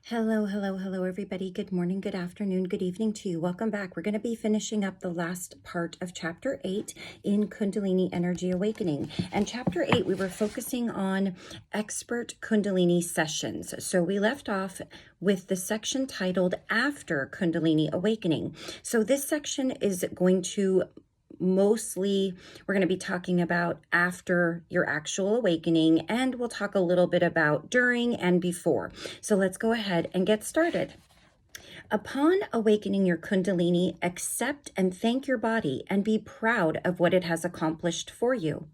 Hello, hello, hello, everybody. Good morning, good afternoon, good evening to you. Welcome back. We're going to be finishing up the last part of Chapter 8 in Kundalini Energy Awakening. And Chapter 8, we were focusing on expert Kundalini sessions. So we left off with the section titled After Kundalini Awakening. So this section is going to we're going to be talking about after your actual awakening, and we'll talk a little bit about during and before. So let's go ahead and get started. Upon awakening your Kundalini, accept and thank your body and be proud of what it has accomplished for you.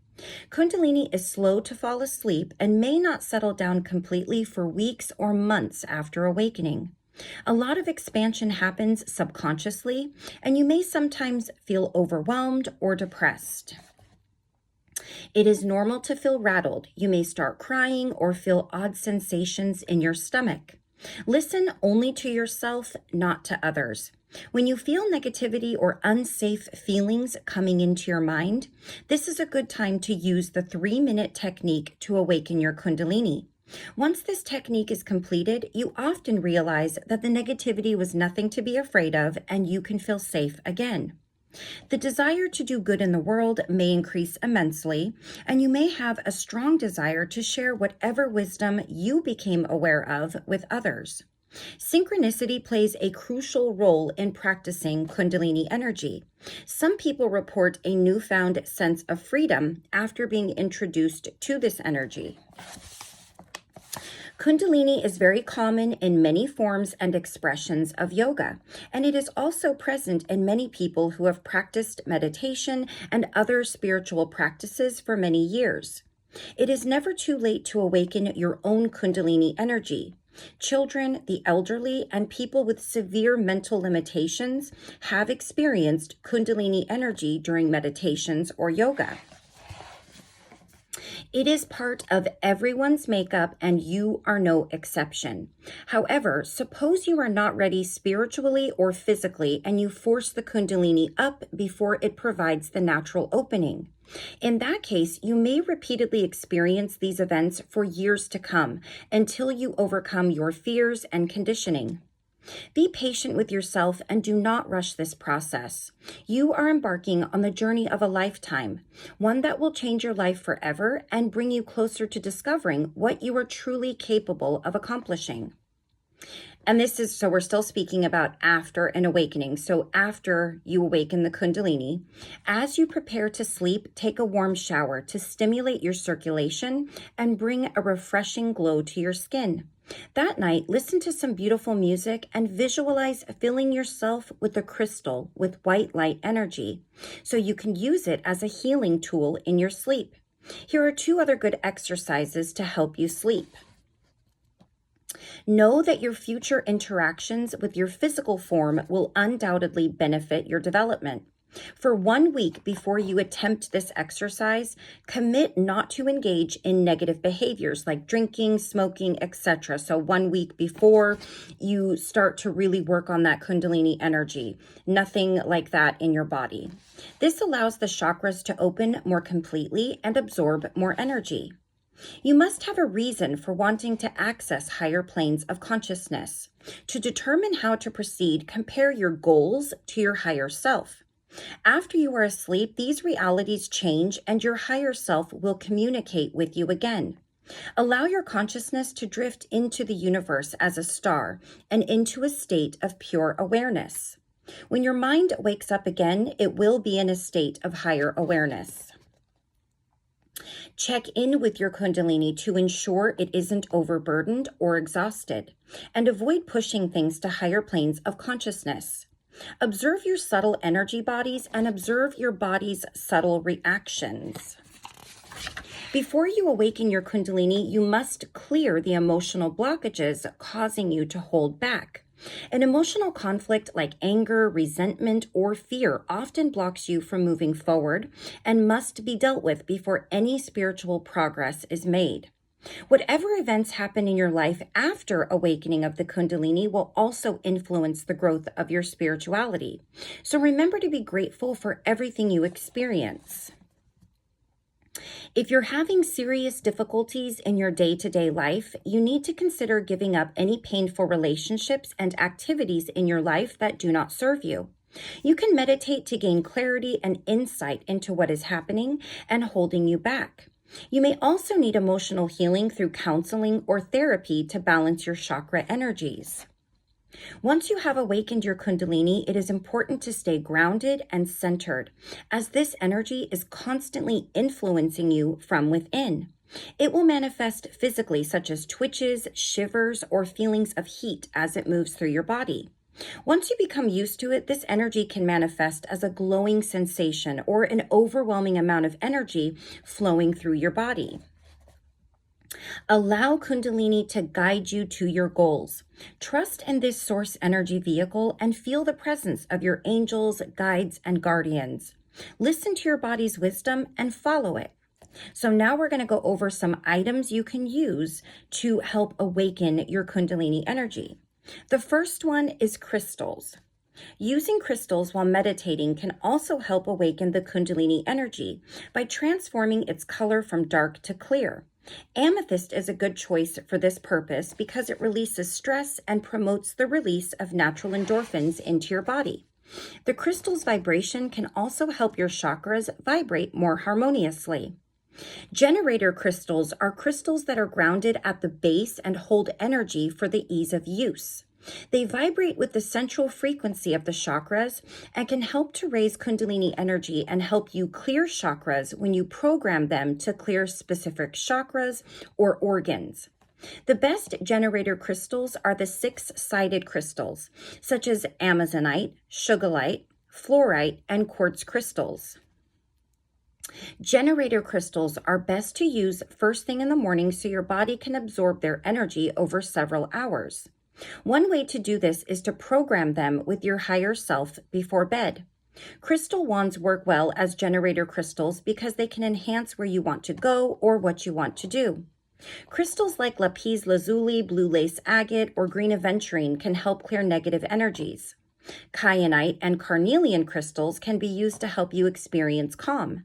Kundalini is slow to fall asleep and may not settle down completely for weeks or months after awakening. A lot of expansion happens subconsciously, and you may sometimes feel overwhelmed or depressed. It is normal to feel rattled. You may start crying or feel odd sensations in your stomach. Listen only to yourself, not to others. When you feel negativity or unsafe feelings coming into your mind, this is a good time to use the 3-minute technique to awaken your Kundalini. Once this technique is completed, you often realize that the negativity was nothing to be afraid of and you can feel safe again. The desire to do good in the world may increase immensely, and you may have a strong desire to share whatever wisdom you became aware of with others. Synchronicity plays a crucial role in practicing Kundalini energy. Some people report a newfound sense of freedom after being introduced to this energy. Kundalini is very common in many forms and expressions of yoga, and it is also present in many people who have practiced meditation and other spiritual practices for many years. It is never too late to awaken your own Kundalini energy. Children, the elderly, and people with severe mental limitations have experienced Kundalini energy during meditations or yoga. It is part of everyone's makeup, and you are no exception. However, suppose you are not ready spiritually or physically, and you force the Kundalini up before it provides the natural opening. In that case, you may repeatedly experience these events for years to come until you overcome your fears and conditioning. Be patient with yourself and do not rush this process. You are embarking on the journey of a lifetime, one that will change your life forever and bring you closer to discovering what you are truly capable of accomplishing. And so we're still speaking about after an awakening. So after you awaken the Kundalini, as you prepare to sleep, take a warm shower to stimulate your circulation and bring a refreshing glow to your skin. That night, listen to some beautiful music and visualize filling yourself with a crystal with white light energy, so you can use it as a healing tool in your sleep. Here are 2 other good exercises to help you sleep. Know that your future interactions with your physical form will undoubtedly benefit your development. For 1 week before you attempt this exercise, commit not to engage in negative behaviors like drinking, smoking, etc. So 1 week before you start to really work on that Kundalini energy, nothing like that in your body. This allows the chakras to open more completely and absorb more energy. You must have a reason for wanting to access higher planes of consciousness. To determine how to proceed, compare your goals to your higher self. After you are asleep, these realities change and your higher self will communicate with you again. Allow your consciousness to drift into the universe as a star and into a state of pure awareness. When your mind wakes up again, it will be in a state of higher awareness. Check in with your Kundalini to ensure it isn't overburdened or exhausted, and avoid pushing things to higher planes of consciousness. Observe your subtle energy bodies and observe your body's subtle reactions. Before you awaken your Kundalini, you must clear the emotional blockages causing you to hold back. An emotional conflict like anger, resentment, or fear often blocks you from moving forward and must be dealt with before any spiritual progress is made. Whatever events happen in your life after awakening of the Kundalini will also influence the growth of your spirituality. So remember to be grateful for everything you experience. If you're having serious difficulties in your day-to-day life, you need to consider giving up any painful relationships and activities in your life that do not serve you. You can meditate to gain clarity and insight into what is happening and holding you back. You may also need emotional healing through counseling or therapy to balance your chakra energies. Once you have awakened your Kundalini, it is important to stay grounded and centered, as this energy is constantly influencing you from within. It will manifest physically, such as twitches, shivers, or feelings of heat as it moves through your body. Once you become used to it, this energy can manifest as a glowing sensation or an overwhelming amount of energy flowing through your body. Allow Kundalini to guide you to your goals. Trust in this source energy vehicle and feel the presence of your angels, guides, and guardians. Listen to your body's wisdom and follow it. So now we're going to go over some items you can use to help awaken your Kundalini energy. The first one is crystals. Using crystals while meditating can also help awaken the Kundalini energy by transforming its color from dark to clear. Amethyst is a good choice for this purpose because it releases stress and promotes the release of natural endorphins into your body. The crystal's vibration can also help your chakras vibrate more harmoniously. Generator crystals are crystals that are grounded at the base and hold energy for the ease of use. They vibrate with the central frequency of the chakras and can help to raise Kundalini energy and help you clear chakras when you program them to clear specific chakras or organs. The best generator crystals are the 6-sided crystals, such as amazonite, sugilite, fluorite, and quartz crystals. Generator crystals are best to use first thing in the morning so your body can absorb their energy over several hours. One way to do this is to program them with your higher self before bed. Crystal wands work well as generator crystals because they can enhance where you want to go or what you want to do. Crystals like lapis lazuli, blue lace agate, or green aventurine can help clear negative energies. Kyanite and carnelian crystals can be used to help you experience calm.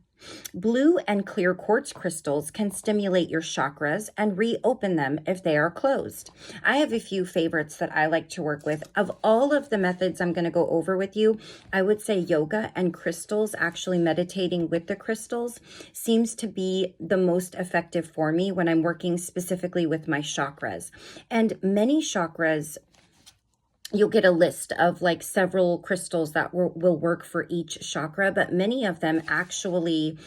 Blue and clear quartz crystals can stimulate your chakras and reopen them if they are closed. I have a few favorites that I like to work with. Of all of the methods I'm going to go over with you, I would say yoga and crystals, actually meditating with the crystals, seems to be the most effective for me when I'm working specifically with my chakras. And many chakras, you'll get a list of like several crystals that will work for each chakra, but many of them actually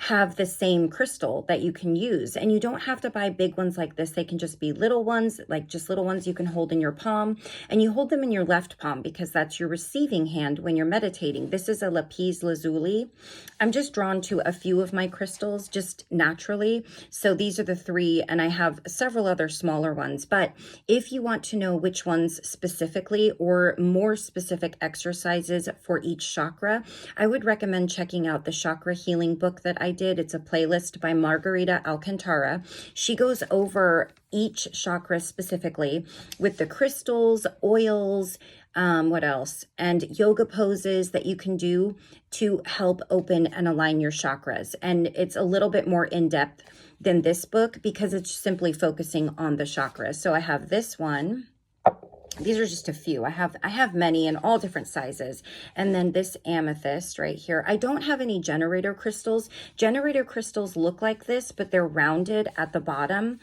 have the same crystal that you can use. And you don't have to buy big ones like this. They can just be little ones, like just little ones you can hold in your palm. And you hold them in your left palm because that's your receiving hand when you're meditating. This is a lapis lazuli. I'm just drawn to a few of my crystals just naturally. So these are the 3, and I have several other smaller ones. But if you want to know which ones specifically or more specific exercises for each chakra, I would recommend checking out the chakra healing book that I did. It's a playlist by Margarita Alcantara. She goes over each chakra specifically with the crystals, oils, what else? And yoga poses that you can do to help open and align your chakras. And it's a little bit more in-depth than this book because it's simply focusing on the chakras. So I have this one. These are just a few. I have many in all different sizes. And then this amethyst right here. I don't have any generator crystals. Generator crystals look like this, but they're rounded at the bottom.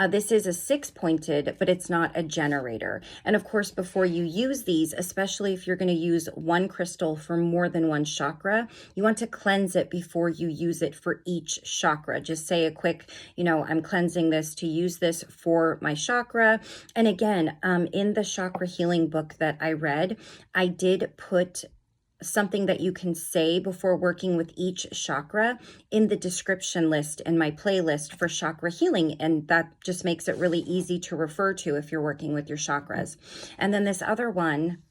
This is a 6-pointed, but it's not a generator. And of course, before you use these, especially if you're going to use one crystal for more than one chakra, you want to cleanse it before you use it for each chakra. Just say a quick, I'm cleansing this to use this for my chakra. And again, in the chakra healing book that I read, I did put something that you can say before working with each chakra in the description list in my playlist for chakra healing. And that just makes it really easy to refer to if you're working with your chakras. And then this other one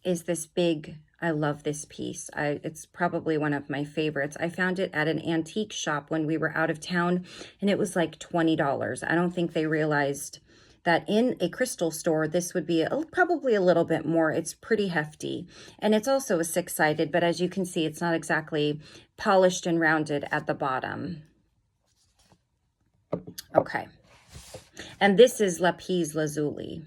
is this big, I love this piece. It's probably one of my favorites. I found it at an antique shop when we were out of town, and it was like $20. I don't think they realized that in a crystal store, this would be probably a little bit more. It's pretty hefty. And it's also a 6-sided, but as you can see, it's not exactly polished and rounded at the bottom. Okay. And this is lapis lazuli.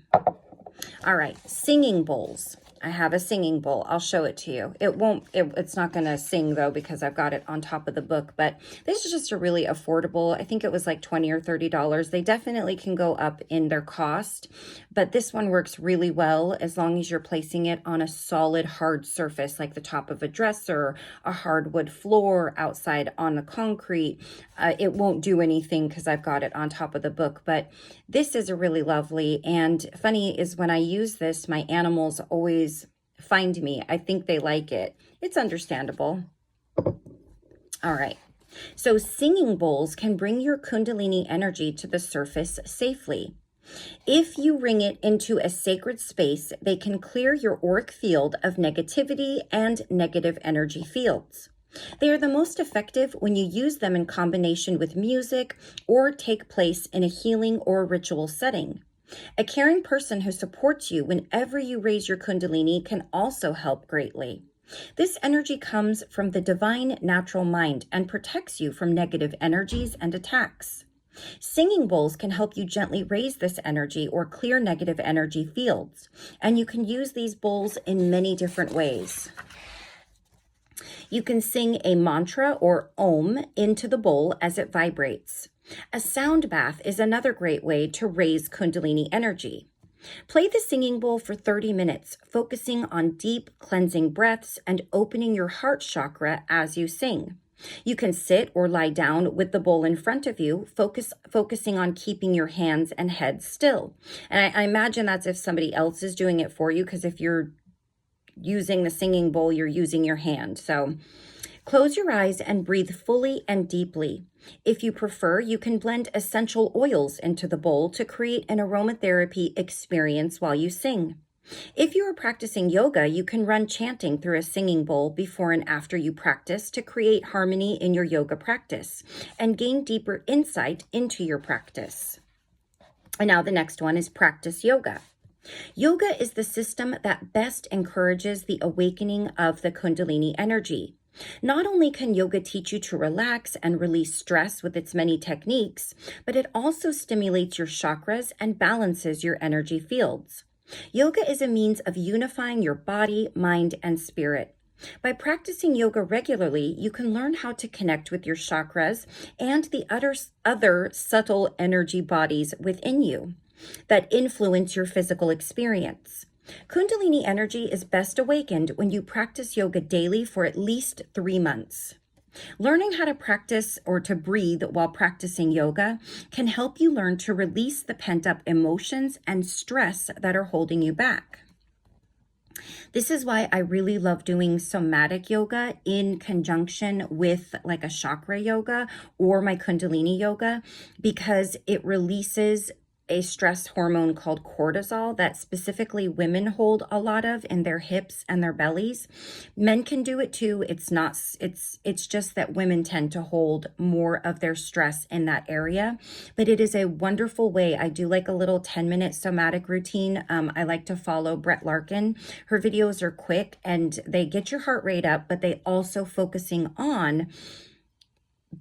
All right, singing bowls. I have a singing bowl. I'll show it to you. It's not going to sing though, because I've got it on top of the book, but this is just a really affordable. I think it was like $20 or $30. They definitely can go up in their cost, but this one works really well as long as you're placing it on a solid hard surface, like the top of a dresser, a hardwood floor, outside on the concrete. It won't do anything because I've got it on top of the book, but this is a really lovely, and funny is when I use this, my animals always find me. I think they like it. It's understandable. All right. So singing bowls can bring your Kundalini energy to the surface safely. If you ring it into a sacred space, they can clear your auric field of negativity and negative energy fields. They are the most effective when you use them in combination with music or take place in a healing or ritual setting. A caring person who supports you whenever you raise your Kundalini can also help greatly. This energy comes from the divine natural mind and protects you from negative energies and attacks. Singing bowls can help you gently raise this energy or clear negative energy fields, and you can use these bowls in many different ways. You can sing a mantra or om into the bowl as it vibrates. A sound bath is another great way to raise Kundalini energy. Play the singing bowl for 30 minutes, focusing on deep cleansing breaths and opening your heart chakra as you sing. You can sit or lie down with the bowl in front of you, focusing on keeping your hands and head still. And I imagine that's if somebody else is doing it for you, because if you're using the singing bowl, you're using your hand. So close your eyes and breathe fully and deeply. If you prefer, you can blend essential oils into the bowl to create an aromatherapy experience while you sing. If you are practicing yoga, you can run chanting through a singing bowl before and after you practice to create harmony in your yoga practice and gain deeper insight into your practice. And now the next one is practice yoga. Yoga is the system that best encourages the awakening of the Kundalini energy. Not only can yoga teach you to relax and release stress with its many techniques, but it also stimulates your chakras and balances your energy fields. Yoga is a means of unifying your body, mind, and spirit. By practicing yoga regularly, you can learn how to connect with your chakras and the other subtle energy bodies within you that influence your physical experience. Kundalini energy is best awakened when you practice yoga daily for at least 3 months. Learning how to practice or to breathe while practicing yoga can help you learn to release the pent-up emotions and stress that are holding you back. This is why I really love doing somatic yoga in conjunction with like a chakra yoga or my Kundalini yoga, because it releases a stress hormone called cortisol that specifically women hold a lot of in their hips and their bellies. Men can do it too. It's just that women tend to hold more of their stress in that area, but it is a wonderful way. I do like a little 10-minute somatic routine. I like to follow Brett Larkin. Her videos are quick and they get your heart rate up, but they also focusing on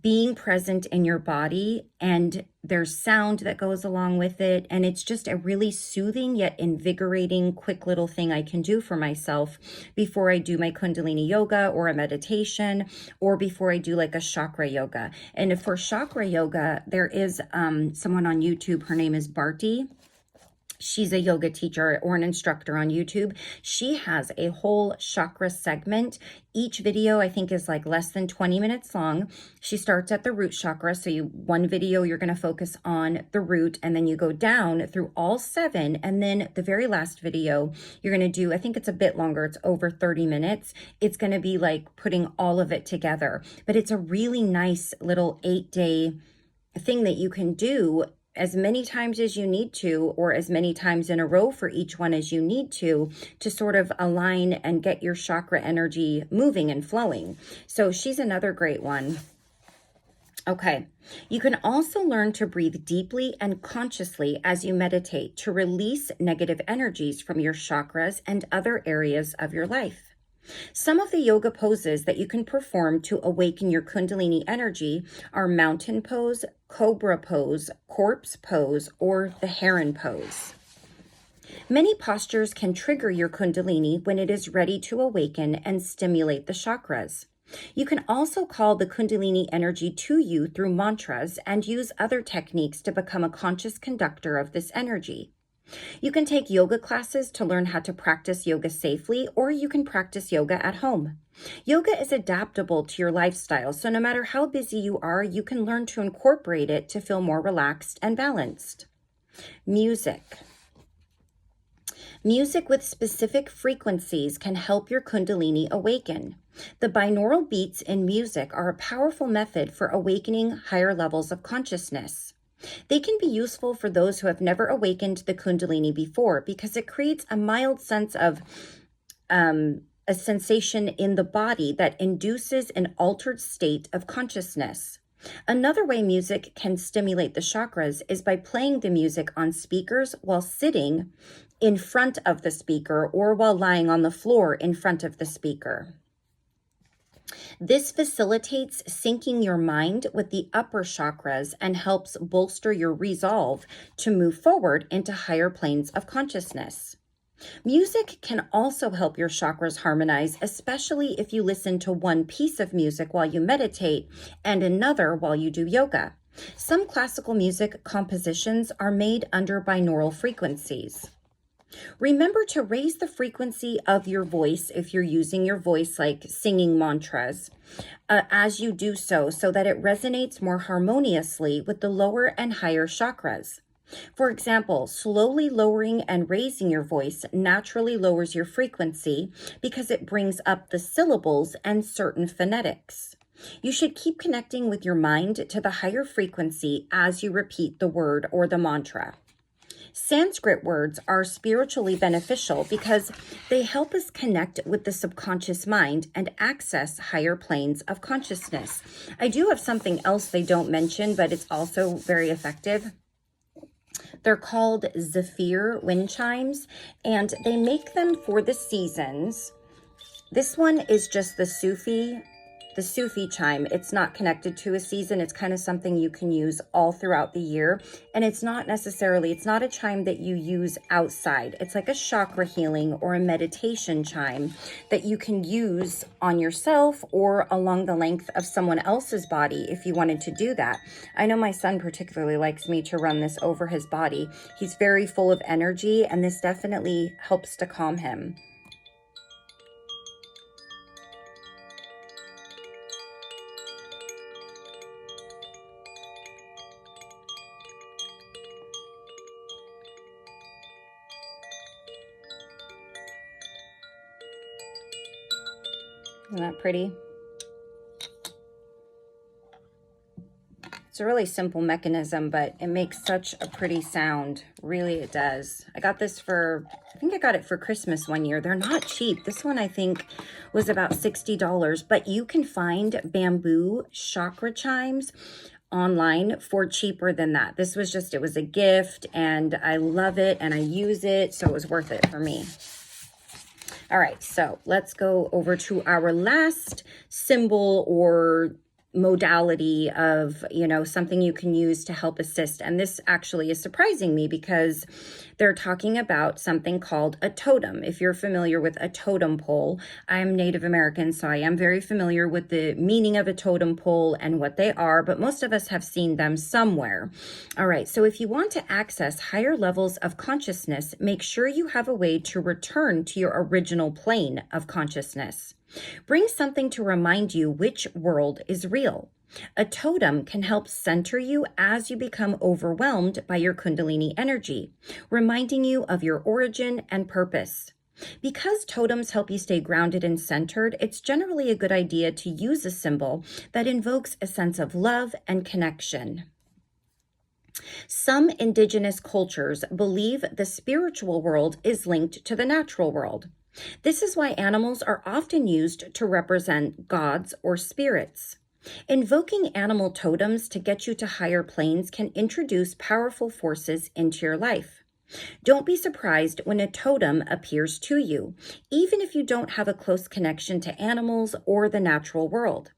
being present in your body, and there's sound that goes along with it. And it's just a really soothing yet invigorating, quick little thing I can do for myself before I do my Kundalini yoga or a meditation, or before I do like a chakra yoga. And for chakra yoga, there is someone on YouTube. Her name is Bharti. She's a yoga teacher or an instructor on YouTube. She has a whole chakra segment. Each video I think is like less than 20 minutes long. She starts at the root chakra. So one video you're going to focus on the root, and then you go down through all 7. And then the very last video you're going to do, I think it's a bit longer. It's over 30 minutes. It's going to be like putting all of it together. But it's a really nice little 8-day thing that you can do as many times as you need to, or as many times in a row for each one as you need to sort of align and get your chakra energy moving and flowing. So she's another great one. Okay, you can also learn to breathe deeply and consciously as you meditate to release negative energies from your chakras and other areas of your life. Some of the yoga poses that you can perform to awaken your Kundalini energy are mountain pose, cobra pose, corpse pose, or the heron pose. Many postures can trigger your Kundalini when it is ready to awaken and stimulate the chakras. You can also call the Kundalini energy to you through mantras and use other techniques to become a conscious conductor of this energy. You can take yoga classes to learn how to practice yoga safely, or you can practice yoga at home. Yoga is adaptable to your lifestyle, so no matter how busy you are, you can learn to incorporate it to feel more relaxed and balanced. Music. Music with specific frequencies can help your Kundalini awaken. The binaural beats in music are a powerful method for awakening higher levels of consciousness. They can be useful for those who have never awakened the Kundalini before because it creates a mild sense of a sensation in the body that induces an altered state of consciousness. Another way music can stimulate the chakras is by playing the music on speakers while sitting in front of the speaker or while lying on the floor in front of the speaker. This facilitates syncing your mind with the upper chakras and helps bolster your resolve to move forward into higher planes of consciousness. Music can also help your chakras harmonize, especially if you listen to one piece of music while you meditate and another while you do yoga. Some classical music compositions are made under binaural frequencies. Remember to raise the frequency of your voice if you're using your voice like singing mantras as you do so that it resonates more harmoniously with the lower and higher chakras. For example, slowly lowering and raising your voice naturally lowers your frequency because it brings up the syllables and certain phonetics. You should keep connecting with your mind to the higher frequency as you repeat the word or the mantra. Sanskrit words are spiritually beneficial because they help us connect with the subconscious mind and access higher planes of consciousness. I do have something else they don't mention, but it's also very effective. They're called Zephyr wind chimes, and they make them for the seasons. This one is just the Sufi chime. It's not connected to a season. It's kind of something you can use all throughout the year. And it's not a chime that you use outside. It's like a chakra healing or a meditation chime that you can use on yourself or along the length of someone else's body if you wanted to do that. I know my son particularly likes me to run this over his body. He's very full of energy, and this definitely helps to calm him. Isn't that pretty? It's a really simple mechanism, but it makes such a pretty sound. Really, it does. I got this I think I got it for Christmas one year. They're not cheap. This one I think was about $60, but you can find bamboo chakra chimes online for cheaper than that. This was it was a gift, and I love it and I use it, so it was worth it for me. All right, so let's go over to our last symbol or modality of, something you can use to help assist. And this actually is surprising me because they're talking about something called a totem. If you're familiar with a totem pole, I'm Native American, so I am very familiar with the meaning of a totem pole and what they are, but most of us have seen them somewhere. All right, so if you want to access higher levels of consciousness, make sure you have a way to return to your original plane of consciousness. Bring something to remind you which world is real. A totem can help center you as you become overwhelmed by your Kundalini energy, reminding you of your origin and purpose. Because totems help you stay grounded and centered, it's generally a good idea to use a symbol that invokes a sense of love and connection. Some indigenous cultures believe the spiritual world is linked to the natural world. This is why animals are often used to represent gods or spirits. Invoking animal totems to get you to higher planes can introduce powerful forces into your life. Don't be surprised when a totem appears to you, even if you don't have a close connection to animals or the natural world.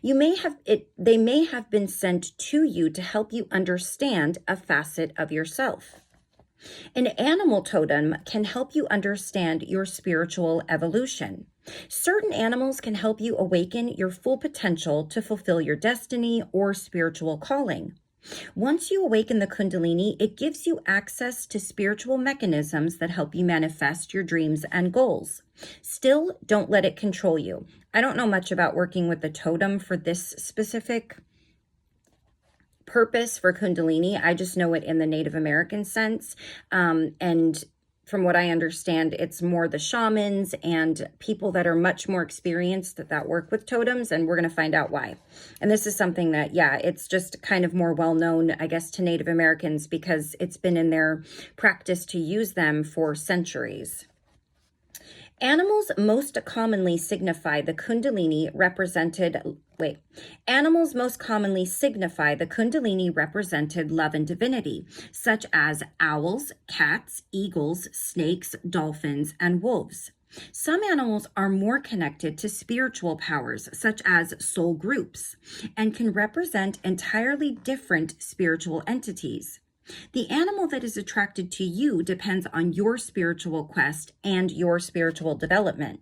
They may have been sent to you to help you understand a facet of yourself. An animal totem can help you understand your spiritual evolution. Certain animals can help you awaken your full potential to fulfill your destiny or spiritual calling. Once you awaken the Kundalini, it gives you access to spiritual mechanisms that help you manifest your dreams and goals. Still, don't let it control you. I don't know much about working with the totem for this specific purpose for Kundalini. I just know it in the Native American sense. And from what I understand, it's more the shamans and people that are much more experienced that work with totems, and we're going to find out why. And this is something that, it's just kind of more well-known, I guess, to Native Americans because it's been in their practice to use them for centuries. Animals most commonly signify the Kundalini represented love and divinity, such as owls, cats, eagles, snakes, dolphins, and wolves. Some animals are more connected to spiritual powers, such as soul groups, and can represent entirely different spiritual entities. The animal that is attracted to you depends on your spiritual quest and your spiritual development.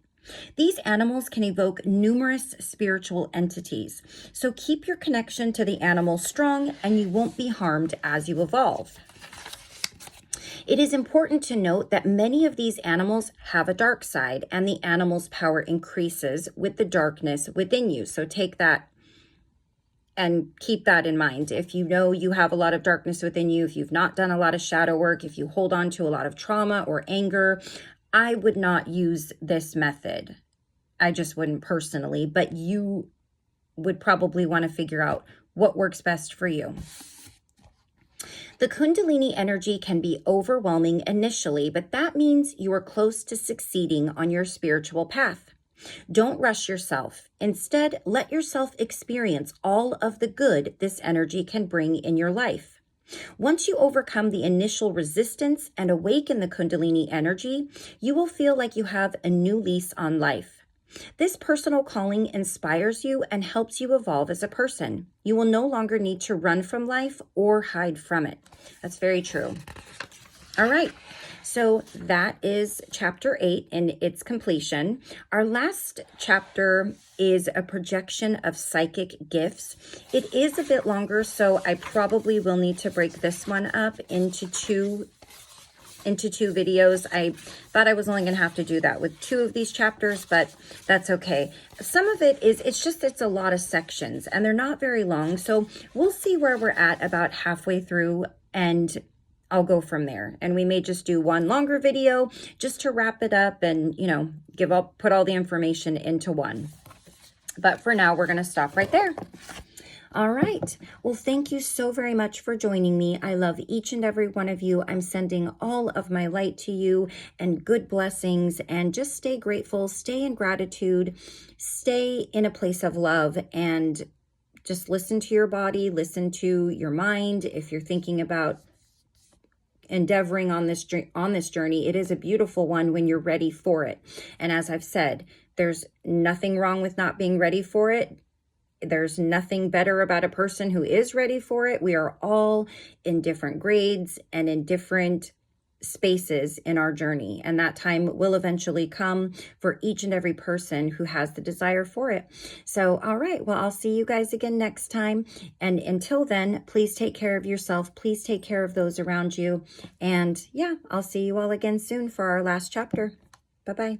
These animals can evoke numerous spiritual entities, so keep your connection to the animal strong and you won't be harmed as you evolve. It is important to note that many of these animals have a dark side, and the animal's power increases with the darkness within you. So take that and keep that in mind. If you know you have a lot of darkness within you, if you've not done a lot of shadow work, if you hold on to a lot of trauma or anger, I would not use this method. I just wouldn't personally, but you would probably want to figure out what works best for you. The Kundalini energy can be overwhelming initially, but that means you are close to succeeding on your spiritual path. Don't rush yourself. Instead, let yourself experience all of the good this energy can bring in your life. Once you overcome the initial resistance and awaken the Kundalini energy, you will feel like you have a new lease on life. This personal calling inspires you and helps you evolve as a person. You will no longer need to run from life or hide from it. That's very true. All right. So that is chapter 8 in its completion. Our last chapter is a projection of psychic gifts. It is a bit longer, so I probably will need to break this one up into two videos. I thought I was only going to have to do that with 2 of these chapters, but that's okay. Some of it is, it's a lot of sections and they're not very long. So we'll see where we're at about halfway through, and I'll go from there. And we may just do one longer video just to wrap it up and, put all the information into one. But for now, we're going to stop right there. All right. Well, thank you so very much for joining me. I love each and every one of you. I'm sending all of my light to you and good blessings, and just stay grateful, stay in gratitude, stay in a place of love, and just listen to your body, listen to your mind. If you're thinking about endeavoring on this journey, it is a beautiful one when you're ready for it. And as I've said, there's nothing wrong with not being ready for it. There's nothing better about a person who is ready for it. We are all in different grades and in different spaces in our journey, and that time will eventually come for each and every person who has the desire for it. So, all right, well, I'll see you guys again next time, and until then, please take care of yourself, please take care of those around you, and I'll see you all again soon for our last chapter. Bye-bye.